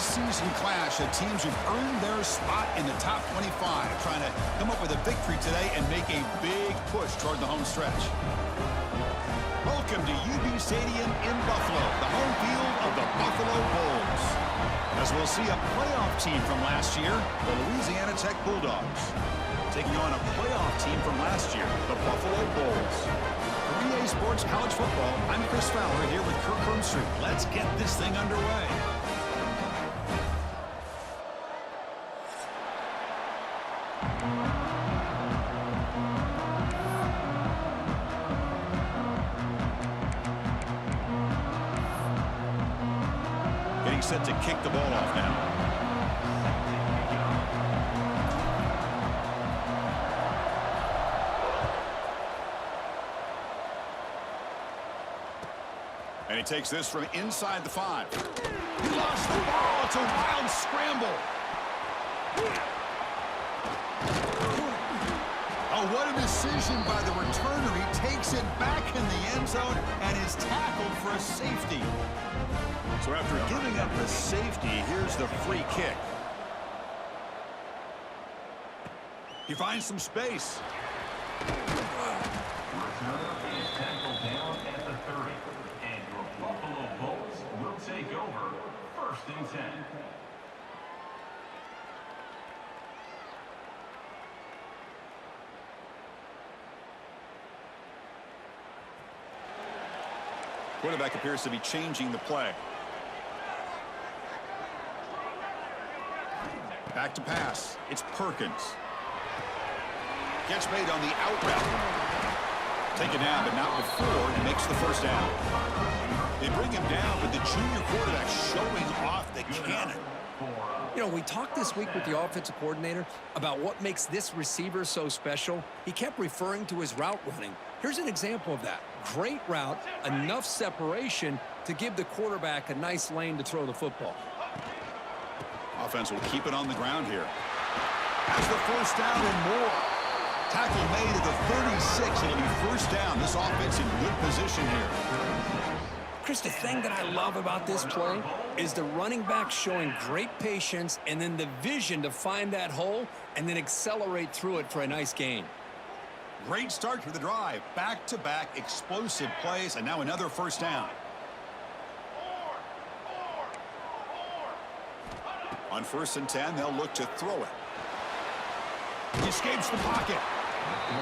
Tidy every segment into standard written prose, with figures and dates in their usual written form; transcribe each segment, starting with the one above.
mid-season clash of teams who've earned their spot in the top 25, trying to come up with a victory today and make a big push toward the home stretch. Welcome to UB Stadium in Buffalo, the home field of the Buffalo Bulls. As we'll see a playoff team from last year, the Louisiana Tech Bulldogs, taking on a playoff team from last year, the Buffalo Bulls. For EA Sports College Football, I'm Chris Fowler here with Kirk Hermstreet. Let's get this thing underway. Getting set to kick the ball off now. And he takes this from inside the 5. He lost the ball. It's a wild scramble. Oh, what a decision by the returner. He takes it back in the end zone and is tackled for a safety. So after giving up the safety, here's the free kick. He finds some space. Returner is tackled down at the 30. And your Buffalo Bulls will take over 1st and 10. Quarterback appears to be changing the play. Back to pass. It's Perkins. Gets made on the out route. Taken down, but not before he makes the first down. They bring him down, but the junior quarterback showing off the cannon. You know, we talked this week with the offensive coordinator about what makes this receiver so special. He kept referring to his route running. Here's an example of that. Great route, enough separation to give the quarterback a nice lane to throw the football. Offense will keep it on the ground here. Has the first down and more. Tackle made at the 36. It'll be first down. This offense in good position here. Chris, the thing that I love about this play is the running back showing great patience and then the vision to find that hole and then accelerate through it for a nice gain. Great start to the drive. Back-to-back explosive plays, and now another first down. On 1st and 10, they'll look to throw it. He escapes the pocket.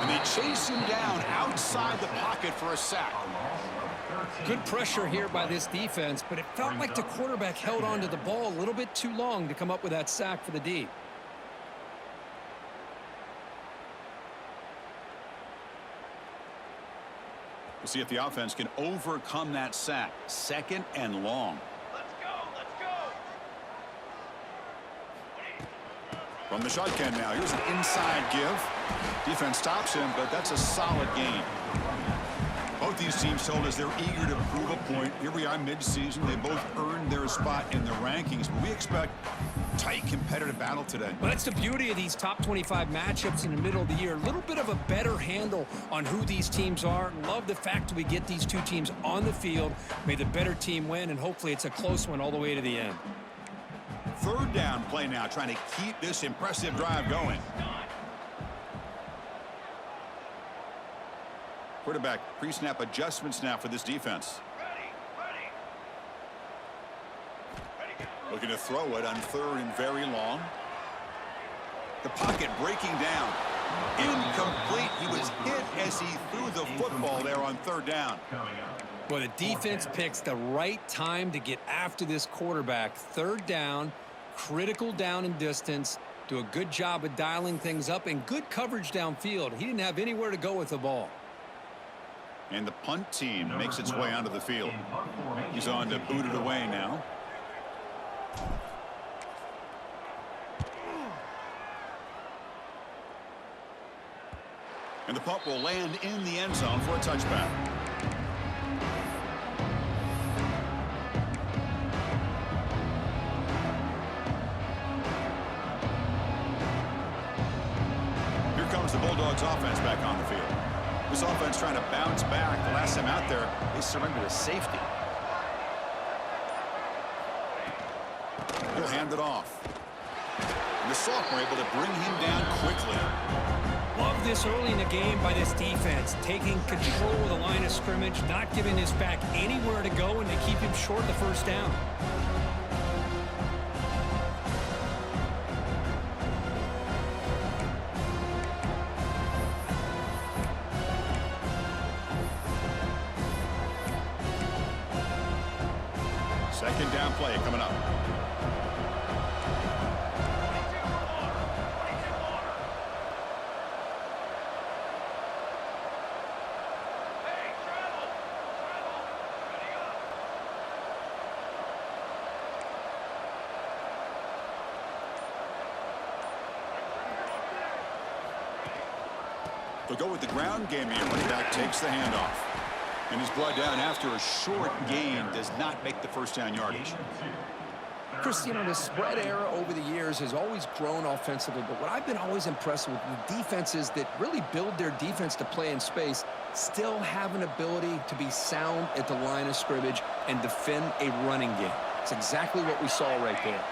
And they chase him down outside the pocket for a sack. Good pressure here by this defense, but it felt like the quarterback held on to the ball a little bit too long to come up with that sack for the D. We'll see if the offense can overcome that sack. 2nd and long. From the shotgun now, here's an inside give. Defense stops him, but that's a solid gain. Both these teams told us they're eager to prove a point. Here we are mid-season. They both earned their spot in the rankings, but we expect tight competitive battle today. Well, that's the beauty of these top 25 matchups in the middle of the year. A little bit of a better handle on who these teams are. Love the fact we get these two teams on the field. May the better team win, and hopefully it's a close one all the way to the end. 3rd down play now, trying to keep this impressive drive going. Quarterback pre-snap adjustments now for this defense. Looking to throw it on 3rd and very long. The pocket breaking down. Incomplete. He was hit as he threw the football there on 3rd down. Well, the defense picks the right time to get after this quarterback. 3rd down, critical down and distance. Do a good job of dialing things up and good coverage downfield. He didn't have anywhere to go with the ball. And the punt team makes its way onto the field. He's on to boot it away now. And the punt will land in the end zone for a touchback. Here comes the Bulldogs offense back on the field. This offense trying to bounce back. The last time out there, they surrendered a safety. He'll hand it off. And the sophomore able to bring him down quickly. Love this early in the game by this defense, taking control of the line of scrimmage, not giving his back anywhere to go, and they keep him short the first down. Second down play coming up. They'll go with the ground game here. Running back takes the handoff. And he's brought down after a short gain. Does not make the first down yardage. Chris, you know, the spread era over the years has always grown offensively, but what I've been always impressed with the defenses that really build their defense to play in space still have an ability to be sound at the line of scrimmage and defend a running game. It's exactly what we saw right there.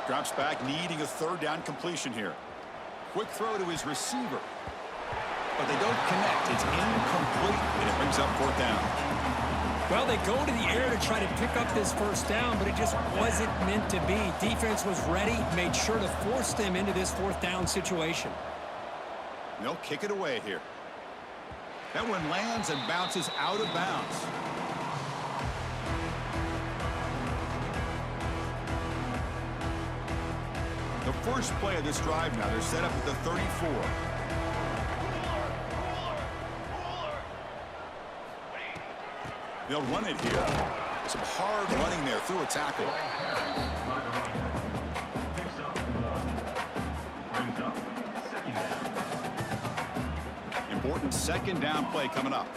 Drops back, needing a third down completion here. Quick throw to his receiver. But they don't connect. It's incomplete, and it brings up fourth down. Well, they go to the air to try to pick up this first down, but it just wasn't meant to be. Defense was ready, made sure to force them into this fourth down situation. They'll kick it away here. That one lands and bounces out of bounds. The first play of this drive now, they're set up at the 34. They'll run it here. Some hard running there through a tackle. Important second down play coming up.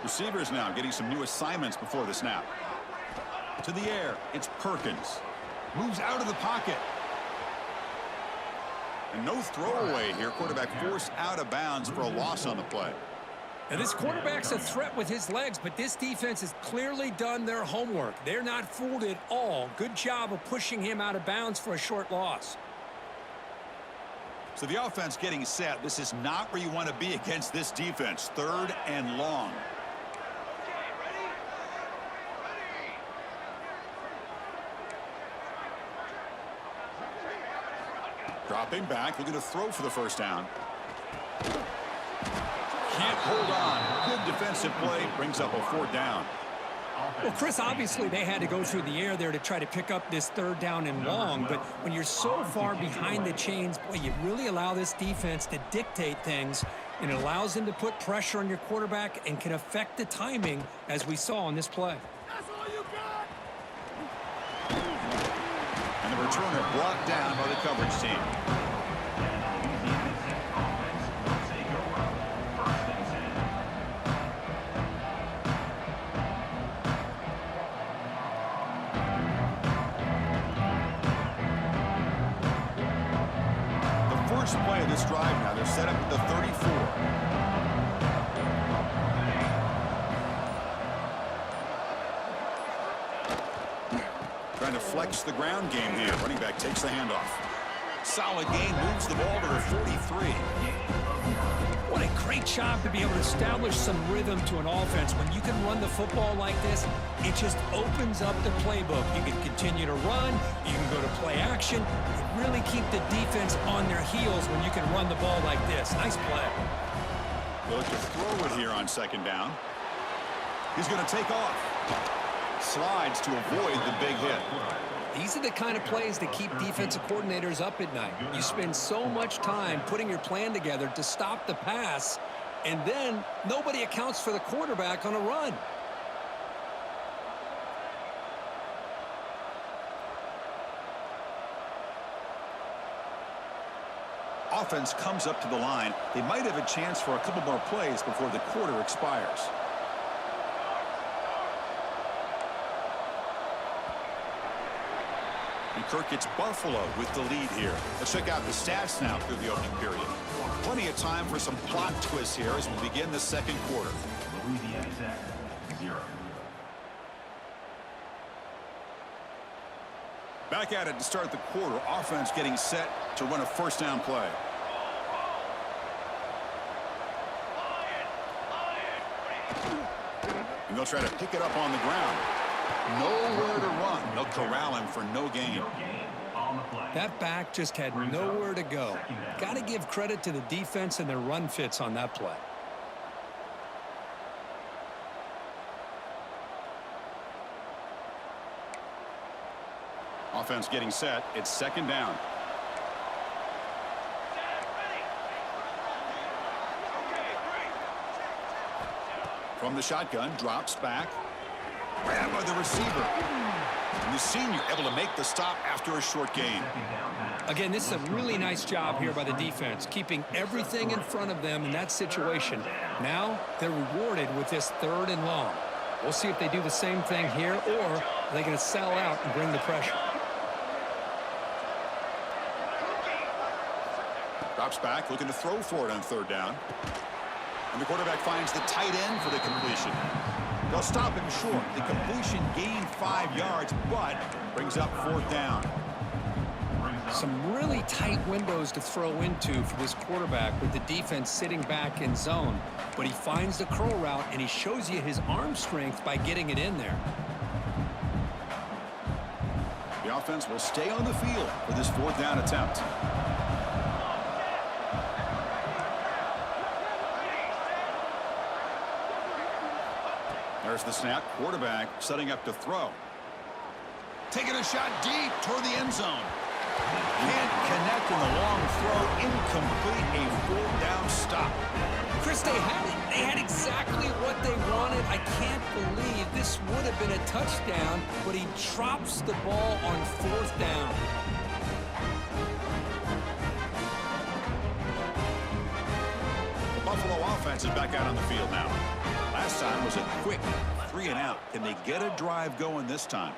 Receivers now getting some new assignments before the snap. To the air, it's Perkins. Moves out of the pocket. And no throwaway here. Quarterback forced out of bounds for a loss on the play. Now, this quarterback's a threat with his legs, but this defense has clearly done their homework. They're not fooled at all. Good job of pushing him out of bounds for a short loss. So the offense getting set. This is not where you want to be against this defense. Third and long. Dropping back, looking to throw for the first down. Can't hold on. Good defensive play, brings up a fourth down. Well, Chris, obviously they had to go through the air there to try to pick up this third down and long, but when you're so far behind the chains, boy, you really allow this defense to dictate things, and it allows them to put pressure on your quarterback and can affect the timing, as we saw on this play. And the returner brought down by the coverage team. The first play of this drive now, they're set up at the 34. Trying to flex the ground game here. Running back takes the handoff. Solid gain, moves the ball to the 43. What a great job to be able to establish some rhythm to an offense. When you can run the football like this, it just opens up the playbook. You can continue to run. You can go to play action. You really keep the defense on their heels when you can run the ball like this. Nice play. They'll look to throw it here on second down. He's going to take off. Slides to avoid the big hit. These are the kind of plays that keep defensive coordinators up at night. You spend so much time putting your plan together to stop the pass, and then nobody accounts for the quarterback on a run. Offense comes up to the line. They might have a chance for a couple more plays before the quarter expires. And Kirk gets Buffalo with the lead here. Let's check out the stats now through the opening period. Plenty of time for some plot twists here as we begin the second quarter. Louisiana Tech, 0. Back at it to start the quarter. Offense getting set to run a first down play. And they'll try to pick it up on the ground. Nowhere to run. They'll corral him for no gain. That back just had nowhere to go. Got to give credit to the defense and their run fits on that play. Offense getting set. It's second down. From the shotgun, drops back. Grabbed by the receiver. And the senior able to make the stop after a short gain. Again, this is a really nice job here by the defense, keeping everything in front of them in that situation. Now they're rewarded with this 3rd and long. We'll see if they do the same thing here, or are they going to sell out and bring the pressure. Drops back, looking to throw for it on 3rd down. And the quarterback finds the tight end for the completion. They'll stop him short. The completion gained 5 yards, but brings up 4th down. Some really tight windows to throw into for this quarterback with the defense sitting back in zone. But he finds the curl route, and he shows you his arm strength by getting it in there. The offense will stay on the field for this 4th down attempt. There's the snap. Quarterback setting up to throw. Taking a shot deep toward the end zone. Can't connect in the long throw. Incomplete. A 4th down stop. Chris, they had exactly what they wanted. I can't believe this would have been a touchdown, but he drops the ball on 4th down. The Buffalo offense is back out on the field now. Last time was a quick 3 and out. Can they get a drive going this time?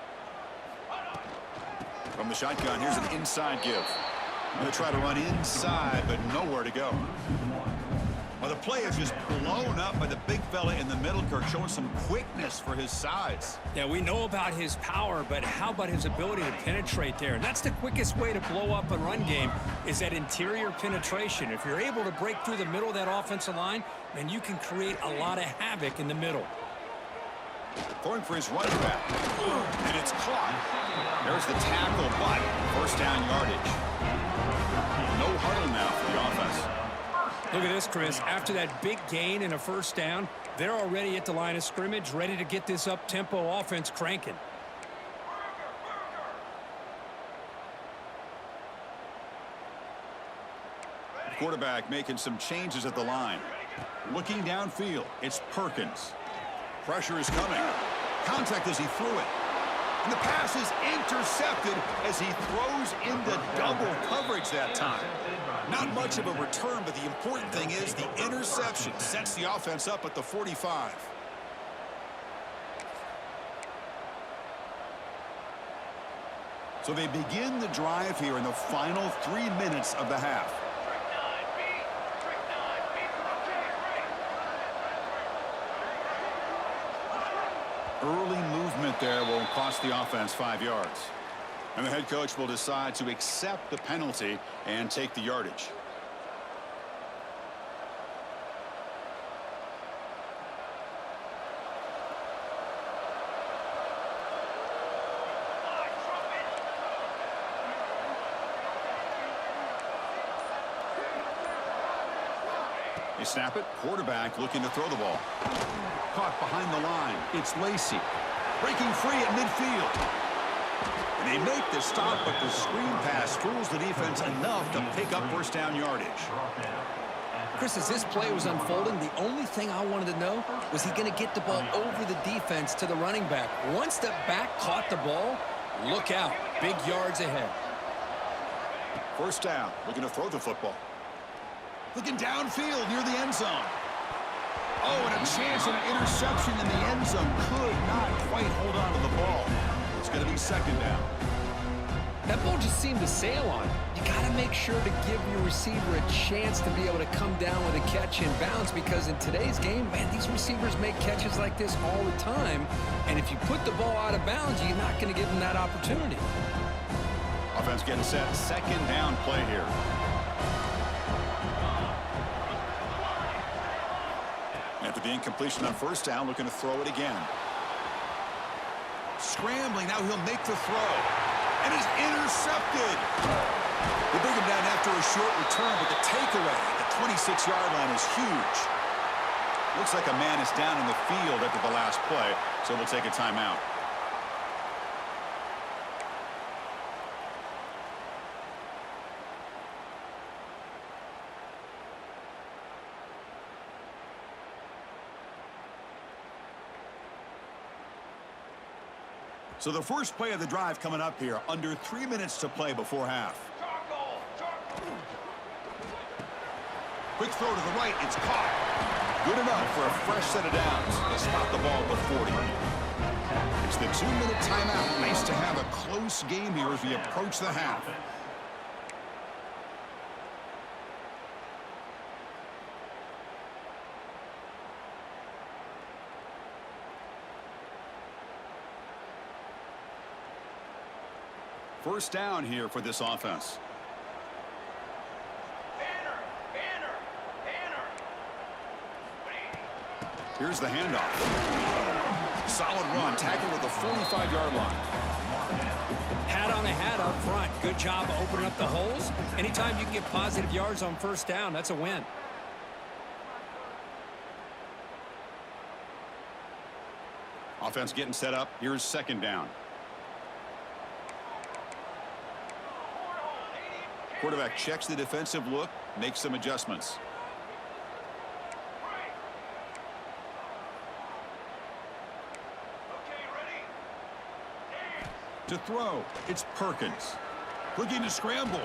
From the shotgun, here's an inside give. Going to try to run inside, but nowhere to go. Well, the play is just blown up by the big fella in the middle, Kirk, showing some quickness for his size. Yeah, we know about his power, but how about his ability to penetrate there? And that's the quickest way to blow up a run game, is that interior penetration. If you're able to break through the middle of that offensive line, then you can create a lot of havoc in the middle. Throwing for his running back. And it's caught. There's the tackle, but 1st down yardage. No huddle now for the offense. Look at this, Chris. After that big gain and a 1st down, they're already at the line of scrimmage, ready to get this up-tempo offense cranking. Quarterback making some changes at the line. Looking downfield, it's Perkins. Pressure is coming. Contact as he threw it. And the pass is intercepted as he throws into double coverage that time. Not much of a return, but the important thing is the interception sets the offense up at the 45. So they begin the drive here in the final 3 minutes of the half. Early movement there will cost the offense 5 yards. And the head coach will decide to accept the penalty and take the yardage. They snap it. Quarterback looking to throw the ball. Caught behind the line. It's Lacey. Breaking free at midfield. And they make the stop, but the screen pass fools the defense enough to pick up 1st down yardage. Chris, as this play was unfolding, the only thing I wanted to know was he going to get the ball over the defense to the running back. Once the back caught the ball, look out. Big yards ahead. 1st down. Looking to throw the football. Looking downfield near the end zone. Oh, and a chance at an interception in the end zone. Could not quite hold on to the ball. It's going to be 2nd down. That ball just seemed to sail on it. You got to make sure to give your receiver a chance to be able to come down with a catch and bounce, because in today's game, man, these receivers make catches like this all the time. And if you put the ball out of bounds, you're not going to give them that opportunity. Offense getting set. Second down play here. After the incompletion on first down, looking to throw it again. Scrambling. Now he'll make the throw. And is intercepted. They bring him down after a short return, but the takeaway at the 26-yard line is huge. Looks like a man is down in the field after the last play, so we'll take a timeout. So the first play of the drive coming up here. Under 3 minutes to play before half. Quick throw to the right. It's caught. Good enough for a fresh set of downs. They spot the ball at the 40. It's the 2-minute timeout. Nice to have a close game here as we approach the half. First down here for this offense. Here's the handoff. Solid run, tackled at the 45-yard line. Hat on a hat up front. Good job opening up the holes. Anytime you can get positive yards on first down, that's a win. Offense getting set up. Here's second down. Quarterback checks the defensive look, makes some adjustments. To throw, it's Perkins. Looking to scramble.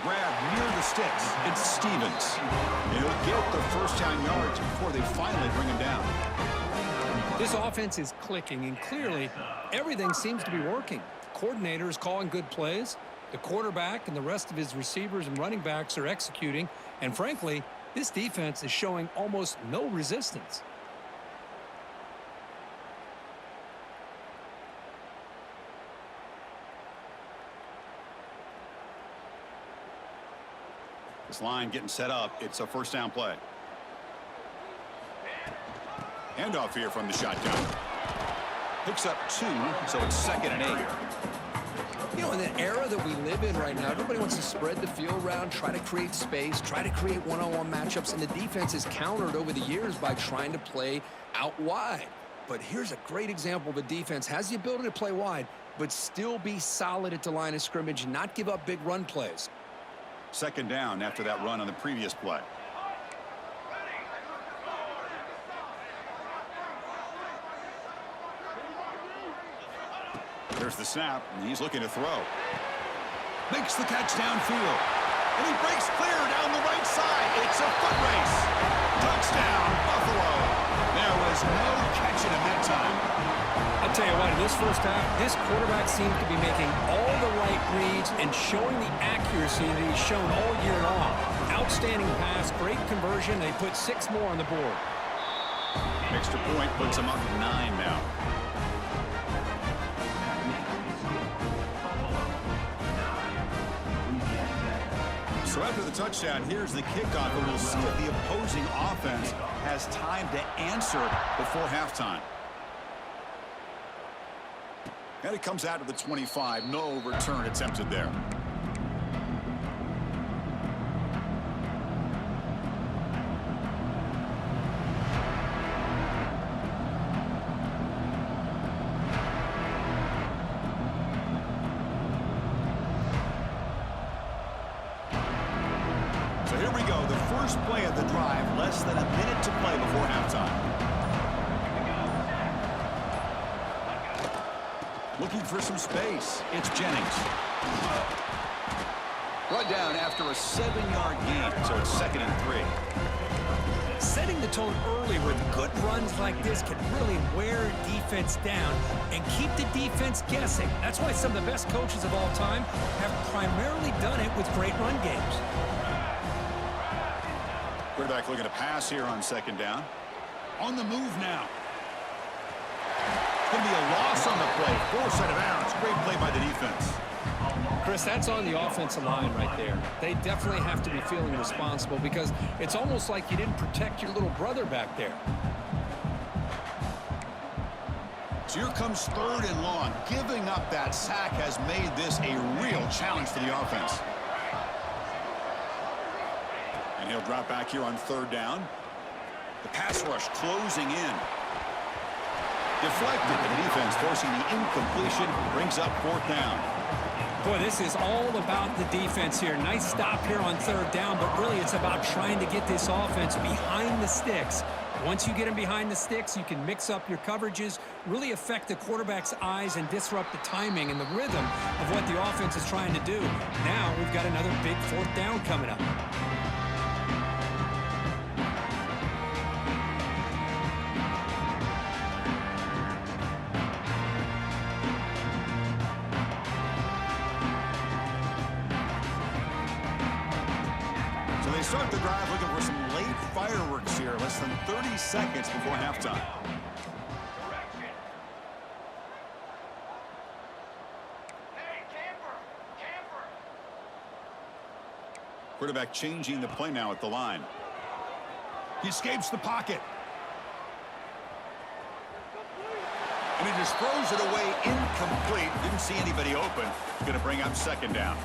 Grab near the sticks. It's Stevens. He'll get the first down yards before they finally bring him down. This offense is clicking, and clearly everything seems to be working. The coordinator is calling good plays. The quarterback and the rest of his receivers and running backs are executing. And frankly, this defense is showing almost no resistance. This line getting set up. It's a first down play. Handoff here from the shotgun. Picks up 2, so it's 2nd and 8. You know, in the era that we live in right now, everybody wants to spread the field around, try to create space, try to create one-on-one matchups, and the defense is countered over the years by trying to play out wide. But here's a great example of a defense has the ability to play wide, but still be solid at the line of scrimmage and not give up big run plays. Second down after that run on the previous play. There's the snap, and he's looking to throw. Makes the catch downfield. And he breaks clear down the right side. It's a foot race. Touchdown, Buffalo. There was no catching him that time. I'll tell you what, in this first half, this quarterback seems to be making all the right reads and showing the accuracy that he's shown all year long. Outstanding pass, great conversion. They put 6 more on the board. Extra point puts him up 9 now. So after the touchdown, here's the kickoff, and we'll see if the opposing offense has time to answer before halftime. And it comes out to the 25. No return attempted there. So here we go. The first play of the drive. Less than a minute to play before halftime. Looking for some space. It's Jennings. Brought down after a 7-yard gain, so it's 2nd and 3. setting the tone early with good runs like this can really wear a defense down and keep the defense guessing. That's why some of the best coaches of all time have primarily done it with great run games. Quarterback looking to pass here on second down. On the move now. Going to be a loss on the play. Forced out of bounds. Great play by the defense. Chris, that's on the offensive line right there. They definitely have to be feeling responsible because it's almost like you didn't protect your little brother back there. So here comes third and long. Giving up that sack has made this a real challenge for the offense. And he'll drop back here on third down. The pass rush closing in. Deflected. The defense forcing the incompletion. Brings up fourth down. Boy, this is all about the defense here. Nice stop here on third down, but really it's about trying to get this offense behind the sticks. Once you get them behind the sticks, you can mix up your coverages, really affect the quarterback's eyes and disrupt the timing and the rhythm of what the offense is trying to do. Now we've got another big fourth down coming up. They start the drive looking for some late fireworks here. Less than 30 seconds before halftime. Quarterback changing the play now at the line. He escapes the pocket. And he just throws it away incomplete. Didn't see anybody open. Going to bring up second down.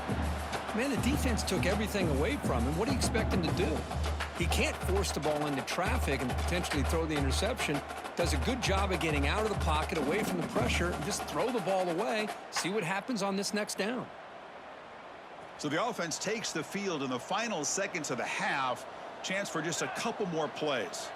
Man, the defense took everything away from him. What do you expect him to do? He can't force the ball into traffic and potentially throw the interception. Does a good job of getting out of the pocket, away from the pressure, and just throw the ball away. See what happens on this next down. So the offense takes the field in the final seconds of the half. Chance for just a couple more plays.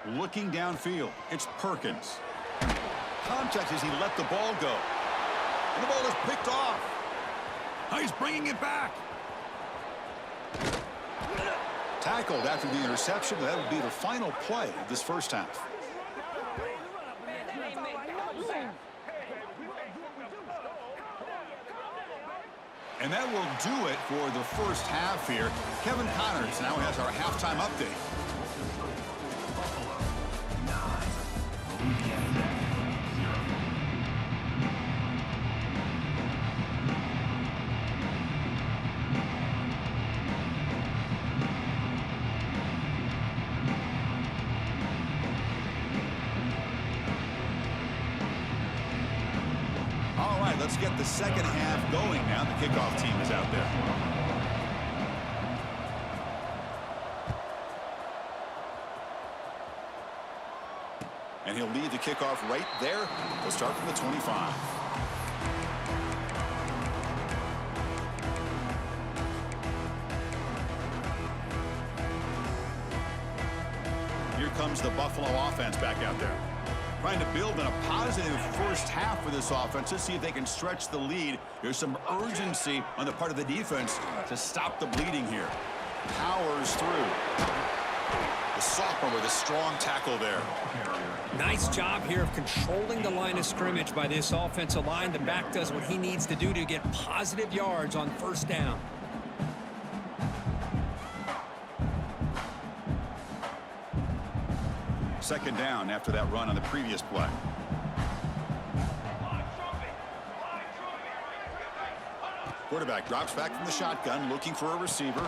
Looking downfield, it's Perkins. Contact as he let the ball go. And the ball is picked off. Oh, he's bringing it back. Tackled after the interception. That would be the final play of this first half. And that will do it for the first half here. Kevin Connors now has our halftime update. All right, let's get the second half going now. The kickoff team is out there. And he'll lead the kickoff right there. We'll start from the 25. Here comes the Buffalo offense back out there. Trying to build in a positive first half for this offense to see if they can stretch the lead. There's some urgency on the part of the defense to stop the bleeding here. Powers through. The sophomore with a strong tackle there. Nice job here of controlling the line of scrimmage by this offensive line. The back does what he needs to do to get positive yards on first down. Second down after that run on the previous play. Quarterback drops back from the shotgun, looking for a receiver.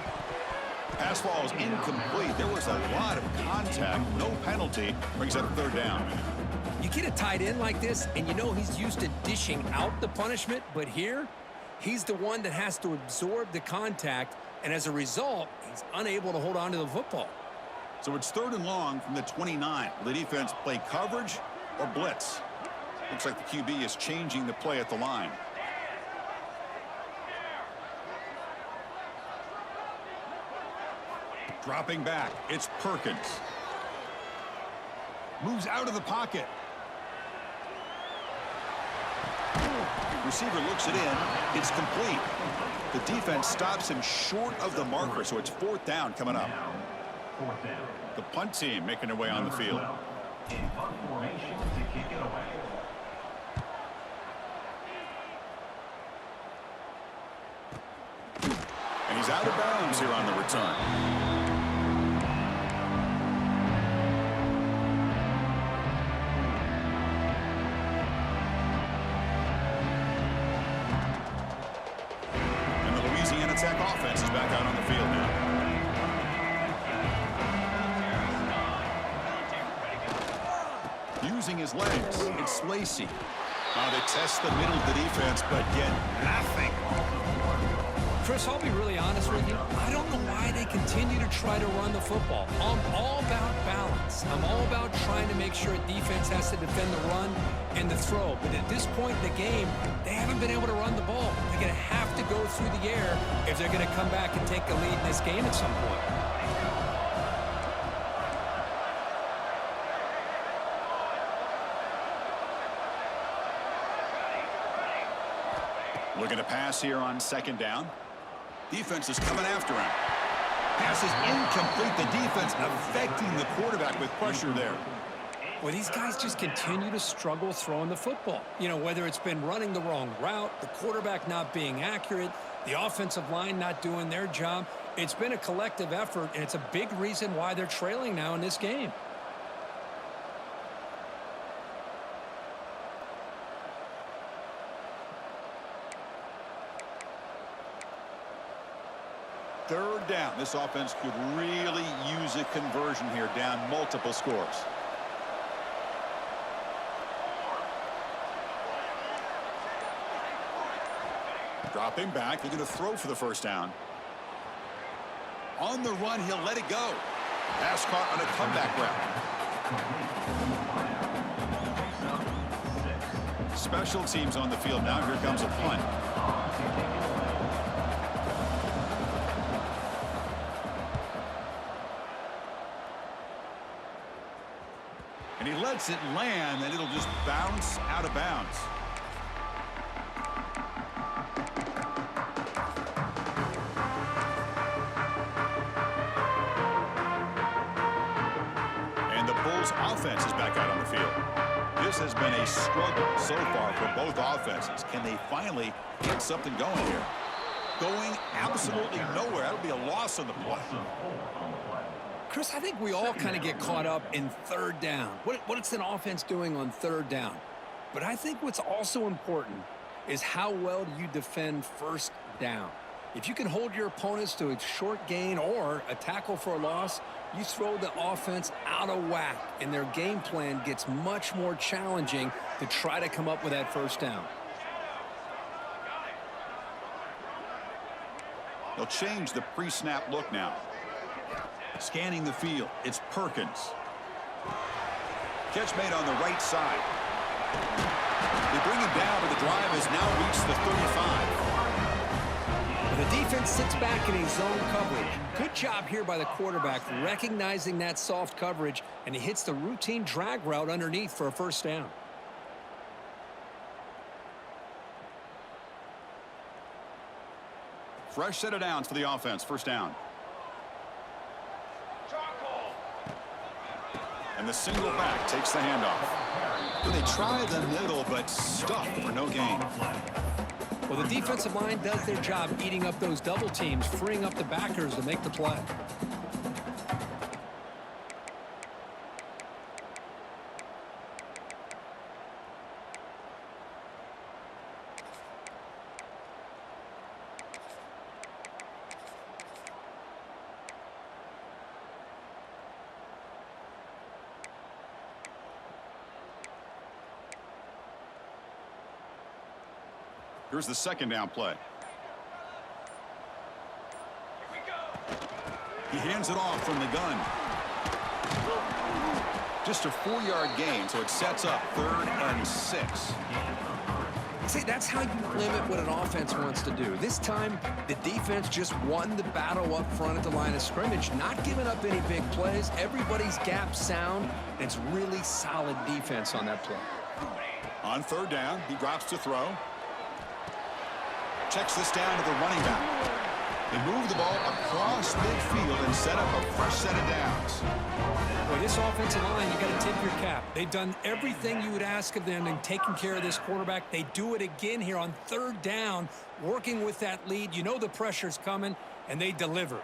Pass ball is incomplete. There was a lot of contact, no penalty. Brings up third down. You get a tight end like this, and you know he's used to dishing out the punishment, but here, he's the one that has to absorb the contact, and as a result, he's unable to hold on to the football. So it's third and long from the 29. Will the defense play coverage or blitz? Looks like the QB is changing the play at the line. Dropping back, it's Perkins. Moves out of the pocket. Receiver looks it in. It's complete. The defense stops him short of the marker, so it's 4th down coming up. The punt team making their way on the field. In punt formation to kick it away. And he's out of bounds here on the return. And the Louisiana Tech offense is back out on the field now. Using his legs, it's Lacey. Now they test the middle of the defense, but get nothing. Chris, I'll be really honest with you. I don't know why they continue to try to run the football. I'm all about balance. I'm all about trying to make sure a defense has to defend the run and the throw. But at this point in the game, they haven't been able to run the ball. They're going to have to go through the air if they're going to come back and take a lead in this game at some point. Looking to pass here on 2nd down. Defense is coming after him. Pass is incomplete. The defense affecting the quarterback with pressure there. Well, these guys just continue to struggle throwing the football. You know, whether it's been running the wrong route, the quarterback not being accurate, the offensive line not doing their job. It's been a collective effort, and it's a big reason why they're trailing now in this game. Third down. This offense could really use a conversion here, down multiple scores. Dropping back. They're going to throw for the 1st down. On the run, he'll let it go. Pass caught on a comeback route. Special teams on the field now. Here comes a punt. And he lets it land, and it'll just bounce out of bounds. And the Bulls offense is back out on the field. This has been a struggle so far for both offenses. Can they finally get something going here? Going absolutely nowhere. That'll be a loss on the play. Chris, I think we all kind of get caught up in 3rd down. What's an offense doing on 3rd down? But I think what's also important is how well do you defend 1st down. If you can hold your opponents to a short gain or a tackle for a loss, you throw the offense out of whack, and their game plan gets much more challenging to try to come up with that 1st down. They'll change the pre-snap look now. Scanning the field, it's Perkins. Catch made on the right side. They bring him down, but the drive has now reached the 35. The defense sits back in a zone coverage. Good job here by the quarterback recognizing that soft coverage, and he hits the routine drag route underneath for a 1st down. Fresh set of downs for the offense. 1st down. And the single back takes the handoff. They try the middle, but stuffed for no gain. Well, the defensive line does their job eating up those double teams, freeing up the backers to make the play. Here's the 2nd down play. He hands it off from the gun. Just a 4-yard gain, so it sets up 3rd and 6. See, that's how you limit what an offense wants to do. This time, the defense just won the battle up front at the line of scrimmage, not giving up any big plays. Everybody's gap sound, and it's really solid defense on that play. On third down, he drops to throw. Checks this down to the running back. They move the ball across midfield and set up a fresh set of downs. Boy, this offensive line, you got to tip your cap. They've done everything you would ask of them in taking care of this quarterback. They do it again here on third down, working with that lead. You know the pressure's coming, and they deliver.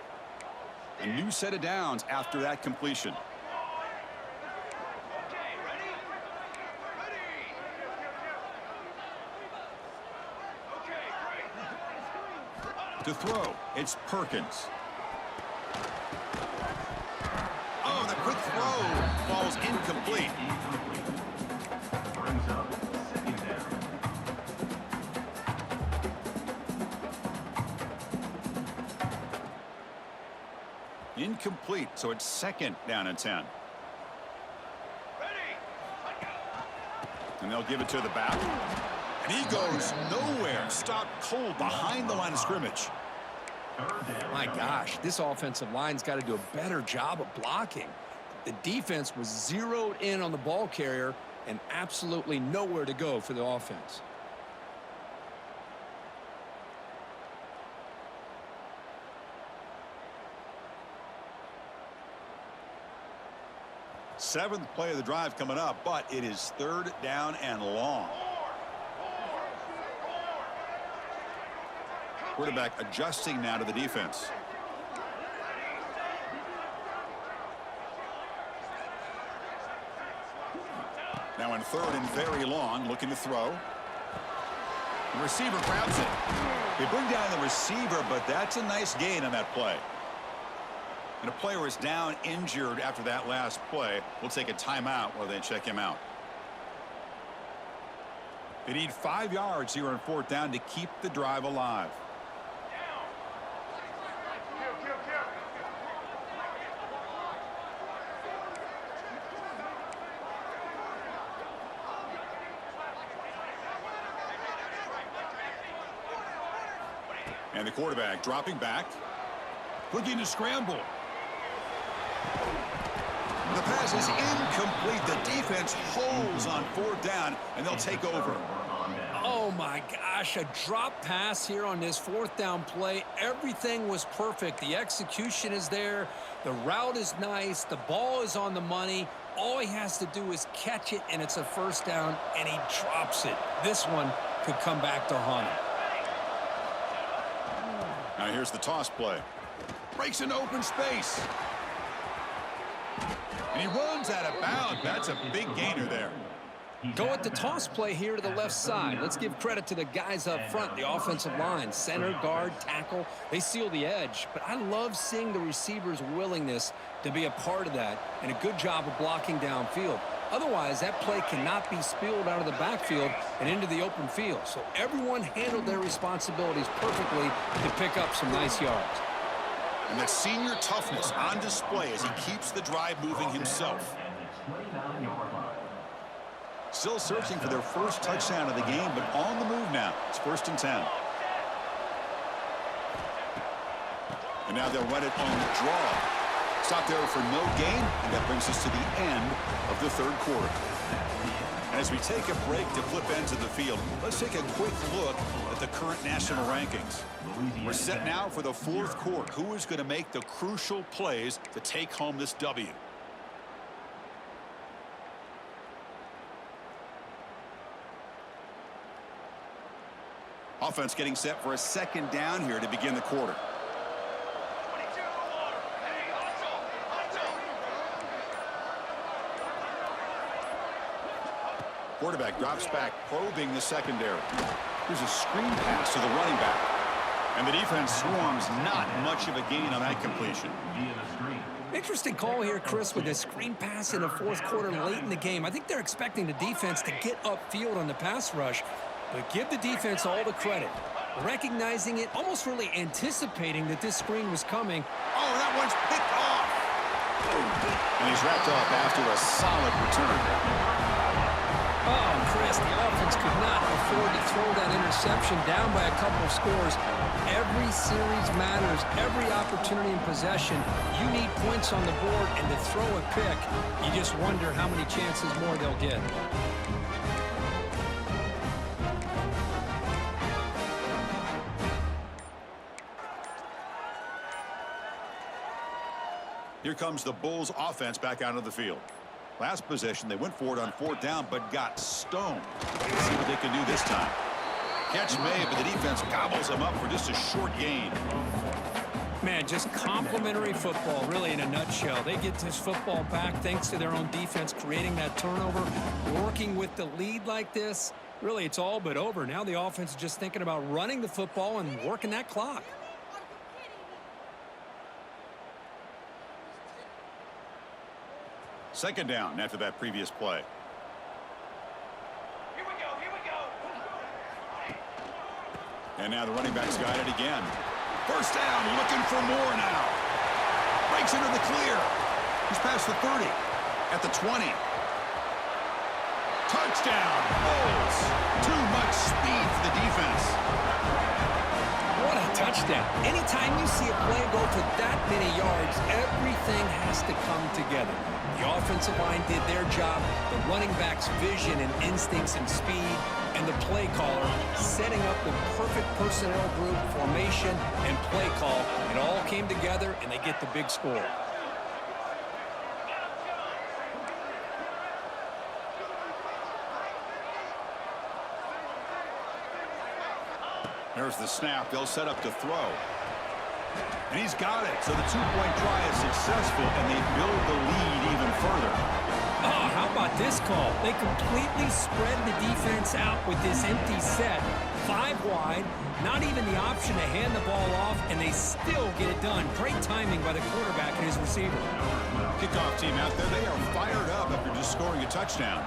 A new set of downs after that completion. To throw, it's Perkins. Oh, the quick throw falls incomplete. Brings up second down. Incomplete, so it's second down and 10. And they'll give it to the back. And he goes nowhere. Stopped cold behind the line of scrimmage. My gosh, this offensive line's got to do a better job of blocking. The defense was zeroed in on the ball carrier and absolutely nowhere to go for the offense. Seventh play of the drive coming up, but it is third down and long. Quarterback adjusting now to the defense. Now in third and very long, looking to throw. The receiver grabs it. They bring down the receiver, but that's a nice gain on that play. And a player is down injured after that last play. We'll take a timeout while they check him out. They need 5 yards here on fourth down to keep the drive alive. And the quarterback dropping back, looking to scramble. The pass is incomplete. The defense holds on fourth down, and they'll take over. Oh, my gosh, a drop pass here on this fourth down play. Everything was perfect. The execution is there. The route is nice. The ball is on the money. All he has to do is catch it, and it's a first down, and he drops it. This one could come back to haunt him. Now here's the toss play. Breaks into open space. And he runs out of bounds. That's a big gainer there. Go at the toss play here to the left side. Let's give credit to the guys up front, the offensive line, center, guard, tackle. They seal the edge. But I love seeing the receiver's willingness to be a part of that and a good job of blocking downfield. Otherwise, that play cannot be spilled out of the backfield and into the open field. So everyone handled their responsibilities perfectly to pick up some nice yards. And that senior toughness on display as he keeps the drive moving himself. Still searching for their first touchdown of the game, but on the move now. It's first and 10. And now they'll run it on the draw. Stop there for no gain, and that brings us to the end of the third quarter. And as we take a break to flip ends of the field, let's take a quick look at the current national rankings. We're set now for the fourth quarter. Who is going to make the crucial plays to take home this W? Offense getting set for a second down here to begin the quarter. Quarterback drops back, probing the secondary. There's a screen pass to the running back. And the defense swarms, not much of a gain on that completion. Interesting call here, Chris, with a screen pass in the fourth quarter late in the game. I think they're expecting the defense to get upfield on the pass rush, but give the defense all the credit. Recognizing it, almost really anticipating that this screen was coming. Oh, that one's picked off. And he's wrapped up after a solid return. Oh, Chris, fast. The offense could not afford to throw that interception down by a couple of scores. Every series matters. Every opportunity in possession. You need points on the board, and to throw a pick, you just wonder how many chances more they'll get. Here comes the Bulls offense back out of the field. Last possession, they went for it on 4th down, but got stoned. Let's see what they can do this time. Catch made, but the defense gobbles them up for just a short gain. Man, just complimentary football, really, in a nutshell. They get this football back thanks to their own defense, creating that turnover, working with the lead like this. Really, it's all but over. Now the offense is just thinking about running the football and working that clock. Second down after that previous play. Here we go, here we go. And now the running back's got it again. First down, looking for more now. Breaks into the clear. He's past the 30. At the 20. Touchdown, Bulls. Too much speed for the defense. What a touchdown. Anytime you see a play go for that many yards, everything has to come together. The offensive line did their job, the running back's vision and instincts and speed, and the play caller setting up the perfect personnel group, formation, and play call. It all came together, and they get the big score. There's the snap. They'll set up to throw. And he's got it. So the two-point try is successful, and they build the lead even further. Oh, how about this call? They completely spread the defense out with this empty set. 5 wide, not even the option to hand the ball off, and they still get it done. Great timing by the quarterback and his receiver. Kickoff team out there. They are fired up after just scoring a touchdown.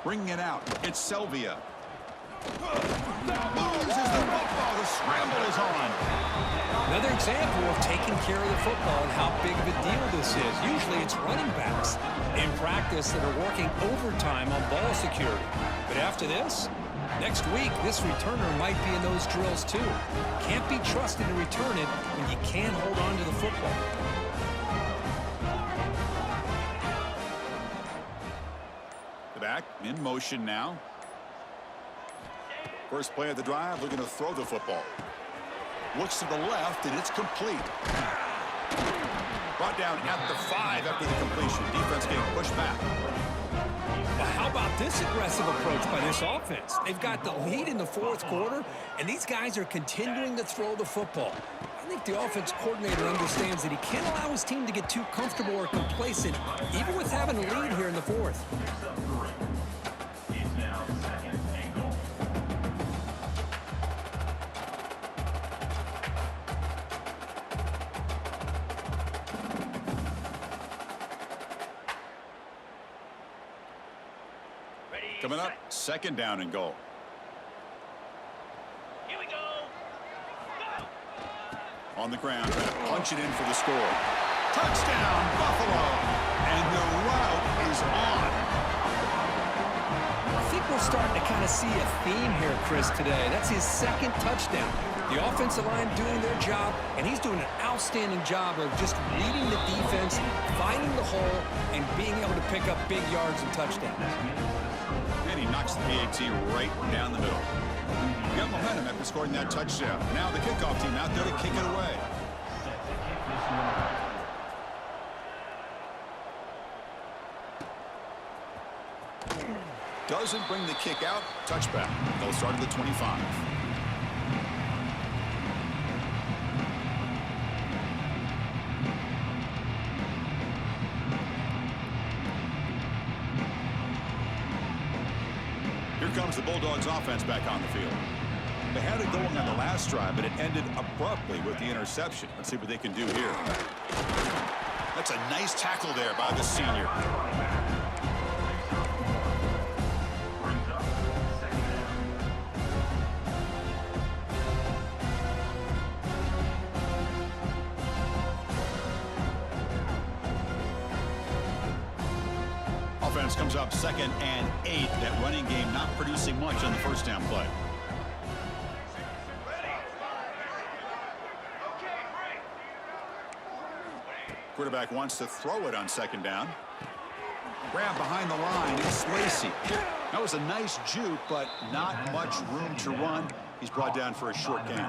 Bringing it out. It's Selvia. Loses the football. The scramble is on. Another example of taking care of the football and how big of a deal this is. Usually it's running backs in practice that are working overtime on ball security. But after this, next week, this returner might be in those drills too. Can't be trusted to return it when you can't hold on to the football. The back in motion now. First play of the drive, looking to throw the football. Looks to the left, and it's complete. Brought down at the 5 after the completion. Defense getting pushed back. But how about this aggressive approach by this offense? They've got the lead in the 4th quarter, and these guys are continuing to throw the football. I think the offense coordinator understands that he can't allow his team to get too comfortable or complacent, even with having a lead here in the 4th. Coming up, second down and goal. Here we go. On the ground, trying to punch it in for the score. Touchdown, Buffalo! And the route is on. I think we're starting to kind of see a theme here, Chris, today. That's his 2nd touchdown. The offensive line doing their job, and he's doing an outstanding job of just reading the defense, finding the hole, and being able to pick up big yards and touchdowns. And he knocks the PAT right down the middle. Got momentum after scoring that touchdown. Now the kickoff team out there to kick it away. Doesn't bring the kick out. Touchback. They'll start at the 25. Here comes the Bulldogs offense back on the field. They had it going on the last drive, but it ended abruptly with the interception. Let's see what they can do here. That's a nice tackle there by the senior. offense comes up 2nd and 8. That running game not producing much on the first down play. Quarterback wants to throw it on 2nd down. Grab behind the line. It's Lacey. That was a nice juke, but not much room to run. He's brought down for a short gain.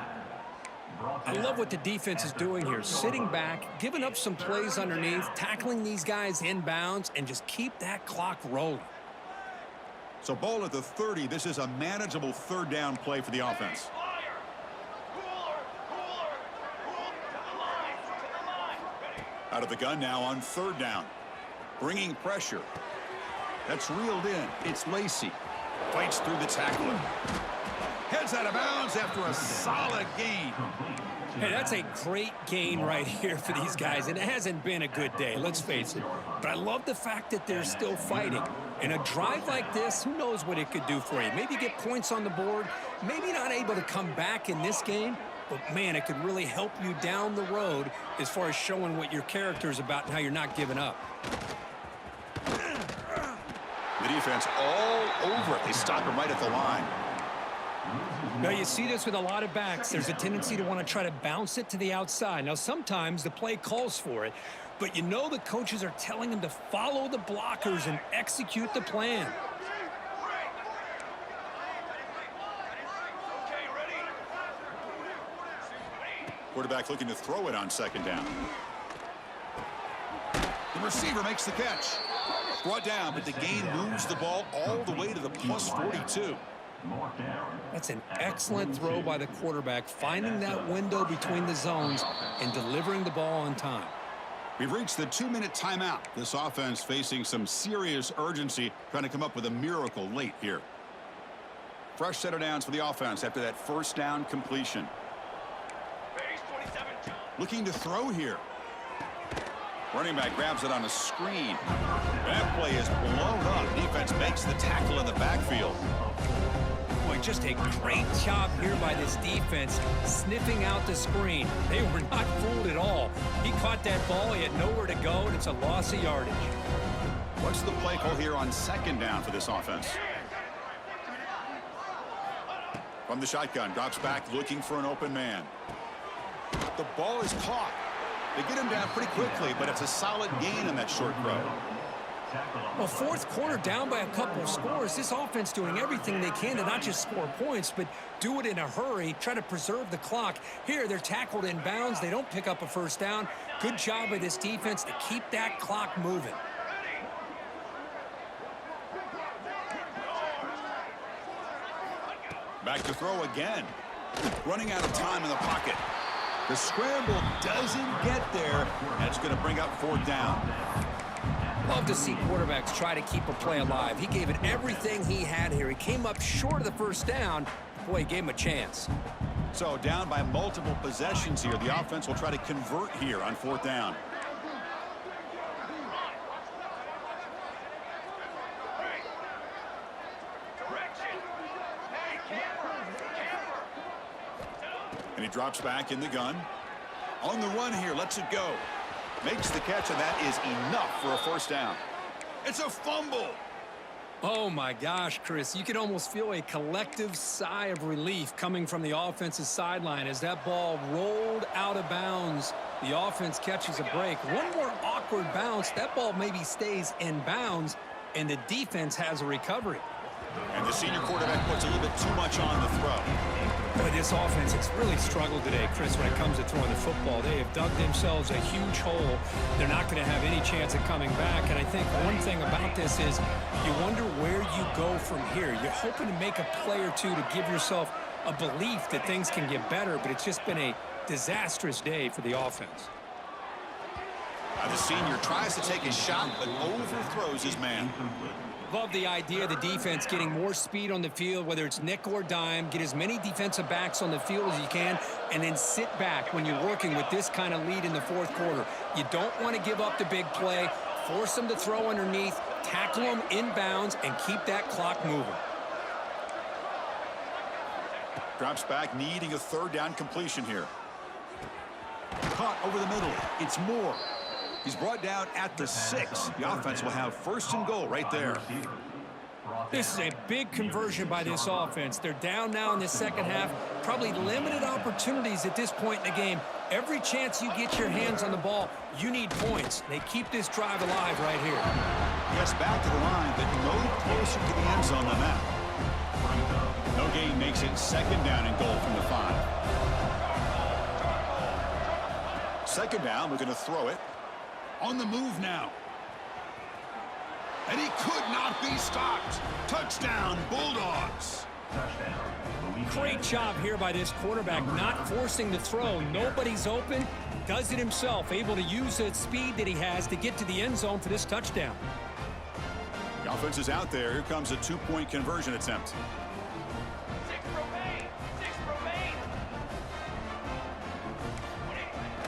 I love what the defense is doing here. Sitting back, giving up some plays underneath, tackling these guys inbounds, and just keep that clock rolling. So ball at the 30. This is a manageable 3rd down play for the offense. Out of the gun now on 3rd down. Bringing pressure. That's reeled in. It's Lacey. Fights through the tackler. Heads out of bounds after a solid gain. Hey, that's a great gain right here for these guys. And it hasn't been a good day, let's face it. But I love the fact that they're still fighting. In a drive like this, who knows what it could do for you. Maybe get points on the board. Maybe not able to come back in this game. But, man, it could really help you down the road as far as showing what your character is about and how you're not giving up. The defense all over it. They stop him right at the line. Now, you see this with a lot of backs. There's a tendency to want to try to bounce it to the outside. Now, sometimes the play calls for it, but you know the coaches are telling them to follow the blockers and execute the plan. Quarterback looking to throw it on 2nd down. The receiver makes the catch. Brought down, but the gain moves the ball all the way to the plus 42. That's an excellent throw by the quarterback, finding that window between the zones and delivering the ball on time. We've reached the 2-minute timeout. This offense facing some serious urgency, trying to come up with a miracle late here. Fresh set of downs for the offense after that 1st down completion. Looking to throw here. Running back grabs it on a screen. That play is blown up. Defense makes the tackle in the backfield. Boy, just a great job here by this defense, sniffing out the screen. They were not fooled at all. He caught that ball. He had nowhere to go, and it's a loss of yardage. What's the play call here on 2nd down for this offense? From the shotgun, drops back looking for an open man. The ball is caught. They get him down pretty quickly, but it's a solid gain on that short throw. Well, 4th quarter down by a couple of scores. This offense doing everything they can to not just score points, but do it in a hurry, try to preserve the clock. Here, they're tackled in bounds. They don't pick up a 1st down. Good job by this defense to keep that clock moving. Back to throw again. Running out of time in the pocket. The scramble doesn't get there. That's going to bring up 4th down. Love to see quarterbacks try to keep a play alive. He gave it everything he had here. He came up short of the 1st down. Boy, he gave him a chance. So down by multiple possessions here. The offense will try to convert here on 4th down. And he drops back in the gun. On the run here, lets it go. Makes the catch, and that is enough for a 1st down. It's a fumble. Oh, my gosh, Chris. You can almost feel a collective sigh of relief coming from the offensive sideline as that ball rolled out of bounds. The offense catches a break. One more awkward bounce. That ball maybe stays in bounds, and the defense has a recovery. And the senior quarterback puts a little bit too much on the throw. Boy, this offense has really struggled today, Chris, when it comes to throwing the football. They have dug themselves a huge hole. They're not going to have any chance of coming back. And I think one thing about this is you wonder where you go from here. You're hoping to make a play or two to give yourself a belief that things can get better, but it's just been a disastrous day for the offense. The senior tries to take a shot, but overthrows his man. Love the idea of the defense getting more speed on the field, whether it's nickel or dime. Get as many defensive backs on the field as you can, and then sit back when you're working with this kind of lead in the 4th quarter. You don't want to give up the big play. Force them to throw underneath, tackle them inbounds, and keep that clock moving. Drops back, needing a 3rd down completion here. Caught over the middle. It's Moore. He's brought down at the 6. The offense will have first and goal right there. This is a big conversion by this offense. They're down now in the second half. Probably limited opportunities at this point in the game. Every chance you get your hands on the ball, you need points. They keep this drive alive right here. Yes, back to the line, but no closer to the end zone than that. No gain makes it second down and goal from the 5. Second down, we're going to throw it. On the move now. And he could not be stopped. Touchdown, Bulldogs. Great job here by this quarterback, not forcing the throw. Nobody's open. Does it himself, able to use the speed that he has to get to the end zone for this touchdown. The offense is out there. Here comes a 2-point conversion attempt. 6 remain.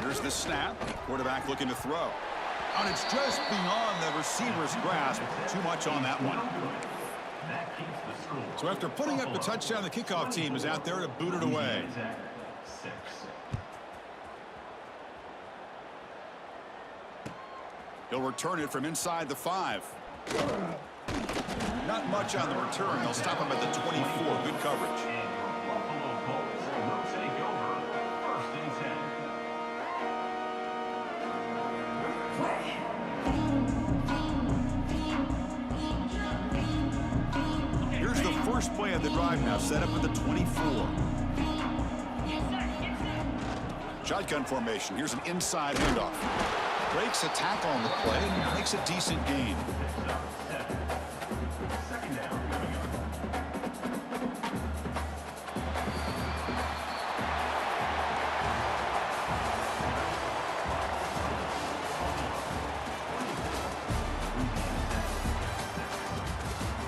Here's the snap. Quarterback looking to throw. And it's just beyond the receiver's grasp. Too much on that one. So after putting up the touchdown, the kickoff team is out there to boot it away. He'll return it from inside the 5. Not much on the return. They'll stop him at the 24. Good coverage. Here's the first play of the drive now, set up at the 24. Shotgun formation. Here's an inside handoff. Breaks a tackle on the play and makes a decent gain.